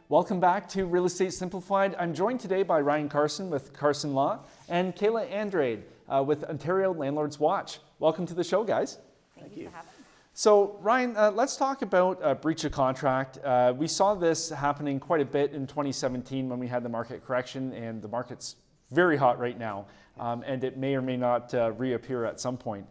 Welcome back to Real Estate Simplified. I'm joined today by Ryan Carson with Carson Law and Kayla Andrade with Ontario Landlords Watch. Welcome to the show, guys. Thank you for having me. So Ryan, let's talk about breach of contract. We saw this happening quite a bit in 2017 when we had the market correction, and the market's very hot right now, and it may or may not reappear at some point.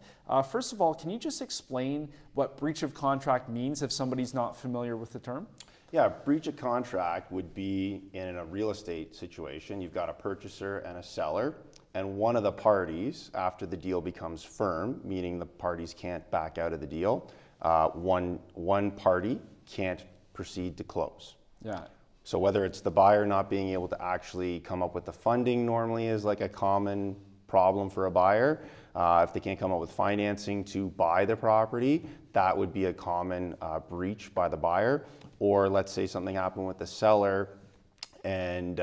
First of all, can you just explain what breach of contract means if somebody's not familiar with the term? Yeah, breach of contract would be in a real estate situation. You've got a purchaser and a seller, and one of the parties, after the deal becomes firm, meaning the parties can't back out of the deal, one party can't proceed to close. Yeah. So whether it's the buyer not being able to actually come up with the funding normally is like a common problem for a buyer. If they can't come up with financing to buy the property, that would be a common breach by the buyer. Or let's say something happened with the seller and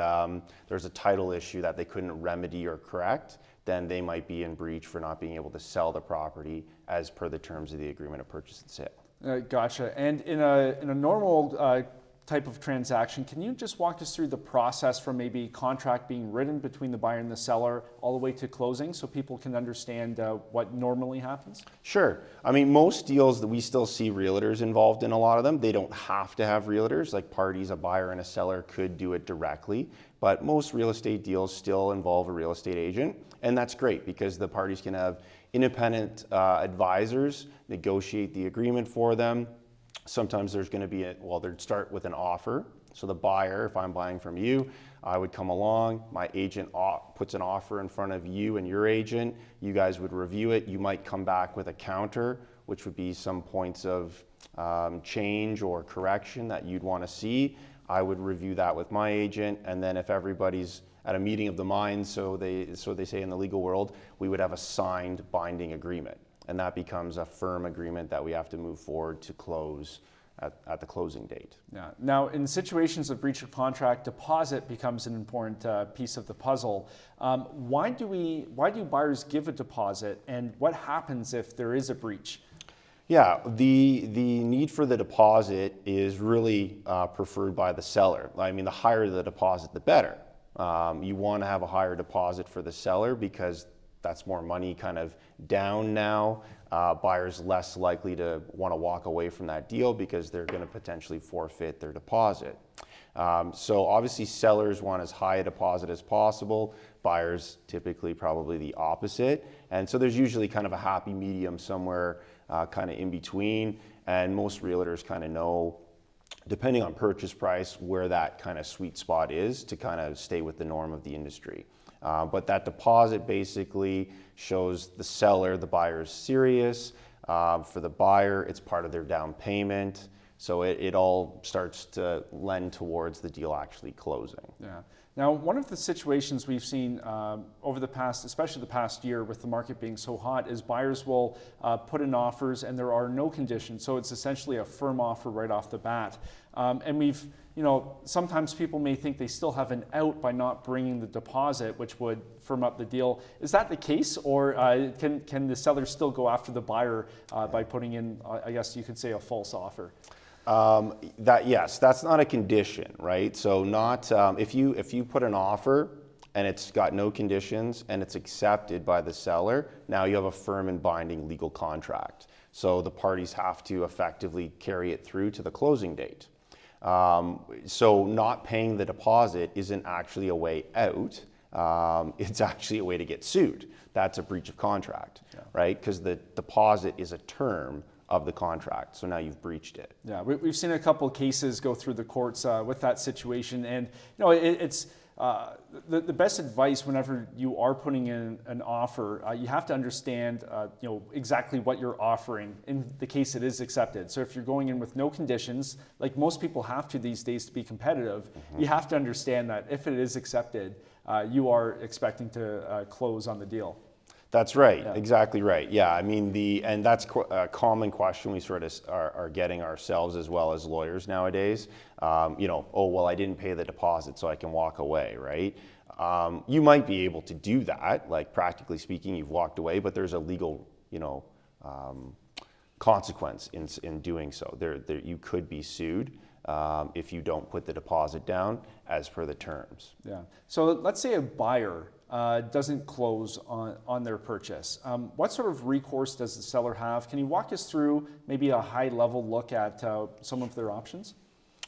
there's a title issue that they couldn't remedy or correct, then they might be in breach for not being able to sell the property as per the terms of the agreement of purchase and sale. Gotcha. And in a normal type of transaction, can you just walk us through the process from maybe contract being written between the buyer and the seller all the way to closing so people can understand what normally happens? Sure. I mean, most deals that we still see realtors involved in a lot of them, they don't have to have realtors. Like parties, a buyer and a seller could do it directly, but most real estate deals still involve a real estate agent. And that's great because the parties can have independent advisors negotiate the agreement for them. Sometimes there's going to be they'd start with an offer. So the buyer, if I'm buying from you, I would come along, my agent puts an offer in front of you and your agent, you guys would review it. You might come back with a counter, which would be some points of change or correction that you'd want to see. I would review that with my agent, and then if everybody's at a meeting of the minds, so they say in the legal world, we would have a signed binding agreement. And that becomes a firm agreement that we have to move forward to close at the closing date. Yeah. Now, in situations of breach of contract, deposit becomes an important piece of the puzzle. Why do buyers give a deposit, and what happens if there is a breach? Yeah, the need for the deposit is really preferred by the seller. I mean, the higher the deposit, the better. You want to have a higher deposit for the seller because that's more money kind of down now. Buyers less likely to want to walk away from that deal because they're going to potentially forfeit their deposit. So obviously sellers want as high a deposit as possible. Buyers typically probably the opposite. And so there's usually kind of a happy medium somewhere kind of in between. And most realtors kind of know, depending on purchase price, where that kind of sweet spot is to kind of stay with the norm of the industry. But that deposit basically shows the seller, the buyer is serious. For the buyer, it's part of their down payment. So it all starts to lend towards the deal actually closing. Yeah. Now, one of the situations we've seen over the past, especially the past year with the market being so hot, is buyers will put in offers and there are no conditions. So it's essentially a firm offer right off the bat. And sometimes people may think they still have an out by not bringing the deposit, which would firm up the deal. Is that the case, or can the seller still go after the buyer by putting in, I guess you could say, a false offer? Yes, that's not a condition, right? So not if you put an offer and it's got no conditions and it's accepted by the seller, now you have a firm and binding legal contract. So the parties have to effectively carry it through to the closing date. So not paying the deposit isn't actually a way out. It's actually a way to get sued. That's a breach of contract, right? Because the deposit is a term of the contract. So now you've breached it. Yeah, we've seen a couple of cases go through the courts with that situation, and it's the best advice whenever you are putting in an offer. You have to understand exactly what you're offering in the case it is accepted. So if you're going in with no conditions, like most people have to these days to be competitive, you have to understand that if it is accepted, you are expecting to close on the deal. That's right, exactly right. Yeah, I mean, and that's a common question we sort of are getting ourselves as well as lawyers nowadays. Oh, well, I didn't pay the deposit, so I can walk away, right? You might be able to do that, like practically speaking, you've walked away, but there's a legal, consequence in doing so. You could be sued. if you don't put the deposit down as per the terms. Yeah. So let's say a buyer doesn't close on their purchase. What sort of recourse does the seller have? Can you walk us through maybe a high-level look at some of their options?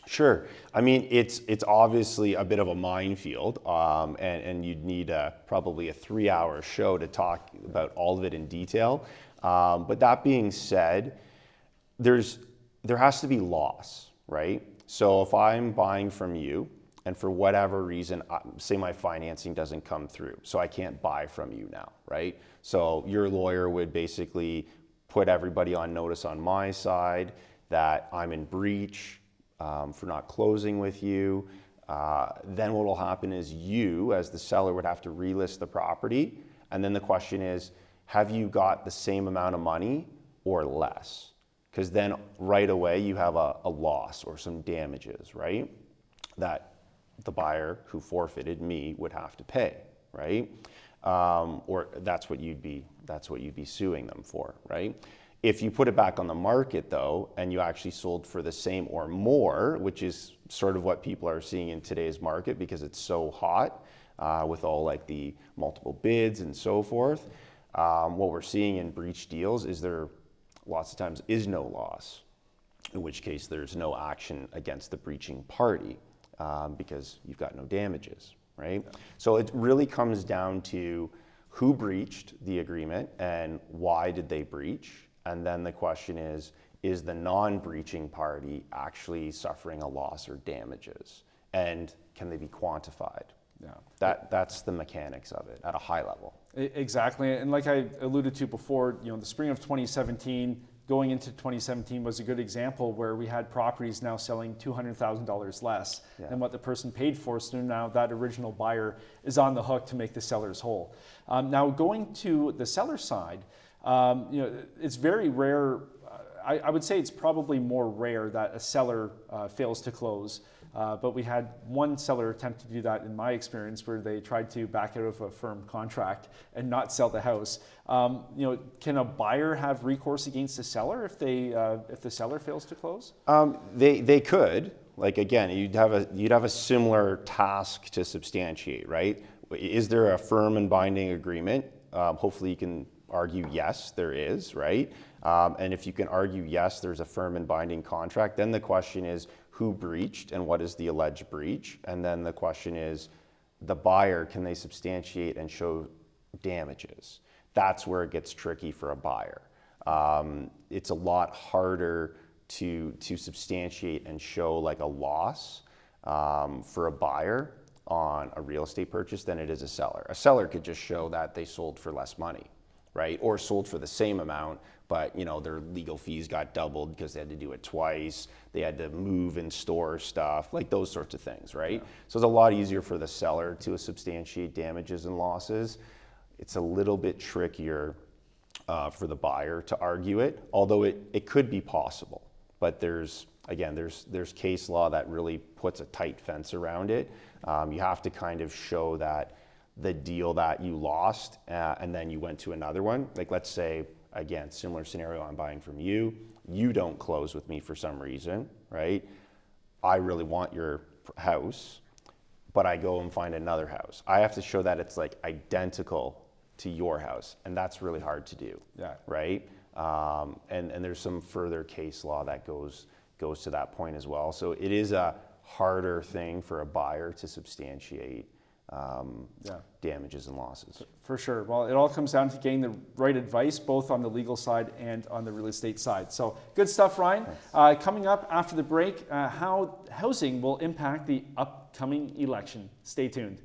Sure. I mean, it's obviously a bit of a minefield, and you'd need probably a 3-hour show to talk about all of it in detail. But that being said, there has to be loss, right? So if I'm buying from you, and for whatever reason, say my financing doesn't come through, so I can't buy from you now, right? So your lawyer would basically put everybody on notice on my side that I'm in breach for not closing with you. Then what will happen is you, as the seller, would have to relist the property. And then the question is, have you got the same amount of money or less? Because then right away you have a loss or some damages, right? That the buyer who forfeited me would have to pay, right? Or that's what you'd be suing them for, right? If you put it back on the market though, and you actually sold for the same or more, which is sort of what people are seeing in today's market because it's so hot with all like the multiple bids and so forth, what we're seeing in breach deals is there lots of times is no loss, in which case there's no action against the breaching party. Because you've got no damages, right? So it really comes down to who breached the agreement and why did they breach? And then the question is the non-breaching party actually suffering a loss or damages? And can they be quantified? Yeah. That's the mechanics of it at a high level. Exactly, and like I alluded to before, the spring of 2017, going into 2017 was a good example where we had properties now selling $200,000 less than what the person paid for. So now that original buyer is on the hook to make the sellers whole. Now going to the seller side, it's very rare. I would say it's probably more rare that a seller fails to close. But we had one seller attempt to do that in my experience where they tried to back out of a firm contract and not sell the house. Can a buyer have recourse against the seller if the seller fails to close? They could. Like again, you'd have a similar task to substantiate, right? Is there a firm and binding agreement? Hopefully you can argue yes, there is, right? And if you can argue yes, there's a firm and binding contract, then the question is who breached and what is the alleged breach? And then the question is the buyer, can they substantiate and show damages? That's where it gets tricky for a buyer. It's a lot harder to substantiate and show like a loss for a buyer on a real estate purchase than it is a seller. A seller could just show that they sold for less money, right? Or sold for the same amount, but their legal fees got doubled because they had to do it twice. They had to move and store stuff, like those sorts of things, right? Yeah. So it's a lot easier for the seller to substantiate damages and losses. It's a little bit trickier for the buyer to argue it, although it could be possible. But there's case law that really puts a tight fence around it. You have to kind of show that the deal that you lost and then you went to another one. Like let's say, again, similar scenario, I'm buying from you. You don't close with me for some reason, right? I really want your house, but I go and find another house. I have to show that it's like identical to your house, and that's really hard to do, right? And there's some further case law that goes to that point as well. So it is a harder thing for a buyer to substantiate damages and losses. For sure. Well, it all comes down to getting the right advice, both on the legal side and on the real estate side. So good stuff, Ryan. Coming up after the break, how housing will impact the upcoming election. Stay tuned.